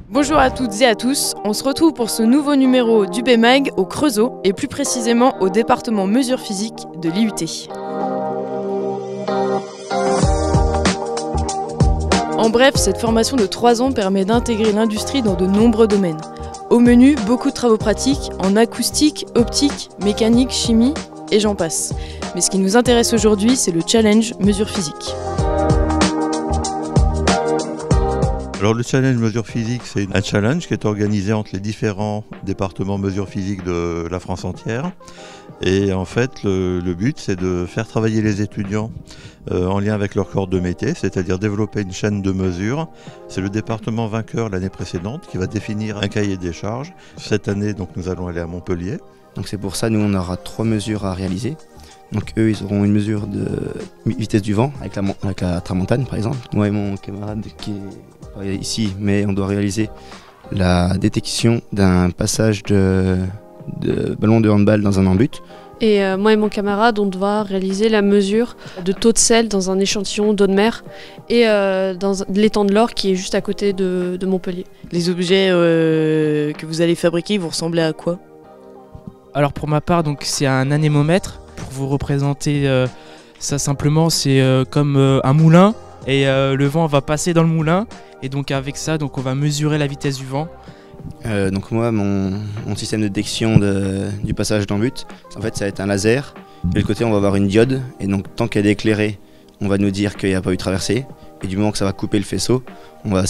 Bonjour à toutes et à tous, on se retrouve pour ce nouveau numéro du BMAG au Creusot et plus précisément au département mesures physiques de l'IUT. En bref, cette formation de 3 ans permet d'intégrer l'industrie dans de nombreux domaines. Au menu, beaucoup de travaux pratiques en acoustique, optique, mécanique, chimie et j'en passe. Mais ce qui nous intéresse aujourd'hui, c'est le challenge mesures physiques. Alors le challenge mesures physiques, c'est un challenge qui est organisé entre les différents départements mesures physiques de la France entière. Et en fait, le but, c'est de faire travailler les étudiants en lien avec leur corps de métier, c'est-à-dire développer une chaîne de mesures. C'est le département vainqueur l'année précédente qui va définir un cahier des charges. Cette année, donc, nous allons aller à Montpellier. Donc c'est pour ça, nous, on aura 3 mesures à réaliser. Donc eux, ils auront une mesure de vitesse du vent avec la tramontane, par exemple. Moi et mon camarade qui est pas ici, mais on doit réaliser la détection d'un passage de ballon de handball dans un en-but. Et moi et mon camarade, on doit réaliser la mesure de taux de sel dans un échantillon d'eau de mer et dans l'étang de l'Or qui est juste à côté de Montpellier. Les objets que vous allez fabriquer vont ressembler à quoi? Alors pour ma part, donc c'est un anémomètre. Pour vous représenter ça simplement, c'est comme un moulin et le vent va passer dans le moulin et donc avec ça, donc on va mesurer la vitesse du vent. Donc moi, mon système de détection du passage d'en-but, en fait ça va être un laser. De l'autre côté, on va avoir une diode et donc tant qu'elle est éclairée, on va nous dire qu'il n'y a pas eu traversée. Et du moment que ça va couper le faisceau, on va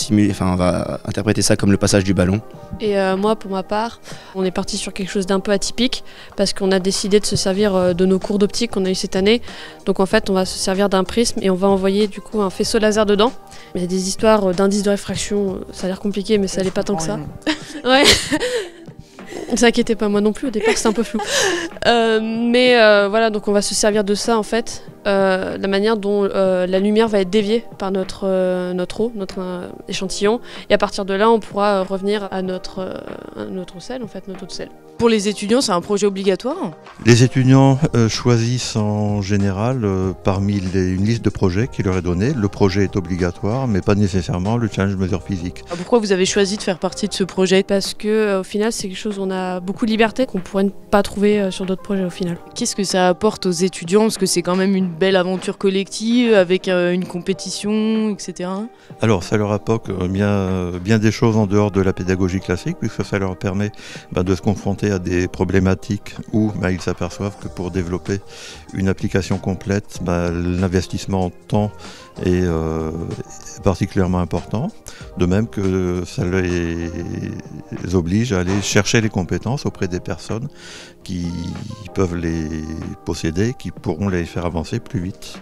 interpréter ça comme le passage du ballon. Et moi, pour ma part, on est parti sur quelque chose d'un peu atypique parce qu'on a décidé de se servir de nos cours d'optique qu'on a eu cette année. Donc en fait, on va se servir d'un prisme et on va envoyer du coup un faisceau laser dedans. Il y a des histoires d'indices de réfraction, ça a l'air compliqué, mais ça l'est pas tant que ça. Ouais. Ne vous inquiétez pas, moi non plus, au départ c'était un peu flou. Mais voilà, donc on va se servir de ça en fait, la manière dont la lumière va être déviée par notre eau, notre échantillon. Et à partir de là, on pourra revenir à notre sel, en fait, notre eau de sel. Pour les étudiants, c'est un projet obligatoire? Les étudiants choisissent en général parmi une liste de projets qui leur est donnée. Le projet est obligatoire, mais pas nécessairement le challenge mesures physiques. Pourquoi vous avez choisi de faire partie de ce projet? Parce que au final, c'est quelque chose où on a beaucoup de liberté qu'on pourrait ne pas trouver sur d'autres projets au final. Qu'est-ce que ça apporte aux étudiants? Parce que c'est quand même une belle aventure collective avec une compétition, etc. Alors ça leur apporte bien des choses en dehors de la pédagogie classique, puisque ça leur permet de se confronter à des problématiques où ils s'aperçoivent que pour développer une application complète, l'investissement en temps est particulièrement important, de même que ça les oblige à aller chercher les compétences auprès des personnes qui peuvent les posséder, qui pourront les faire avancer plus vite.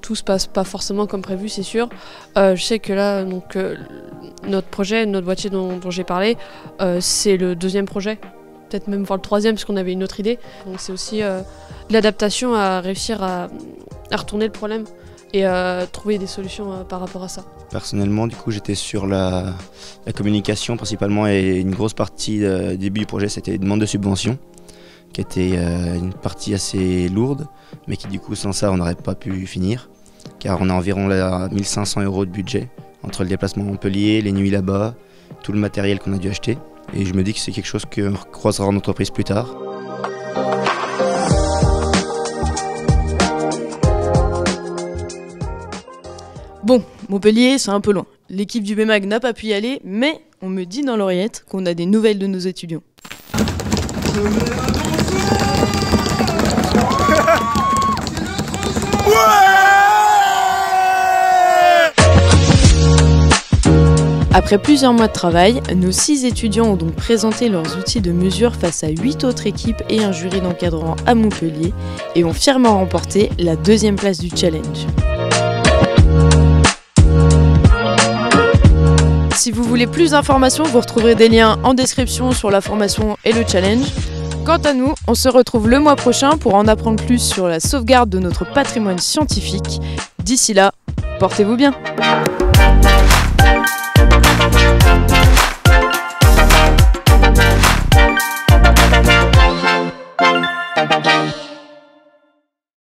Tout se passe pas forcément comme prévu, c'est sûr. Je sais que là, donc, notre projet, notre boîtier dont j'ai parlé, c'est le 2e projet. Peut-être même voir le 3e parce qu'on avait une autre idée. Donc c'est aussi l'adaptation à réussir à retourner le problème et trouver des solutions par rapport à ça. Personnellement, du coup, j'étais sur la communication principalement et une grosse partie du début du projet, c'était une demande de subvention qui était une partie assez lourde, mais qui du coup, sans ça, on n'aurait pas pu finir, car on a environ 1 500 € de budget entre le déplacement à Montpellier, les nuits là-bas, tout le matériel qu'on a dû acheter. Et je me dis que c'est quelque chose qu'on croisera en entreprise plus tard. Bon, Montpellier, c'est un peu loin. L'équipe du BMAG n'a pas pu y aller, mais on me dit dans l'oreillette qu'on a des nouvelles de nos étudiants. Après plusieurs mois de travail, nos 6 étudiants ont donc présenté leurs outils de mesure face à 8 autres équipes et un jury d'encadrants à Montpellier et ont fièrement remporté la 2e place du challenge. Si vous voulez plus d'informations, vous retrouverez des liens en description sur la formation et le challenge. Quant à nous, on se retrouve le mois prochain pour en apprendre plus sur la sauvegarde de notre patrimoine scientifique. D'ici là, portez-vous bien.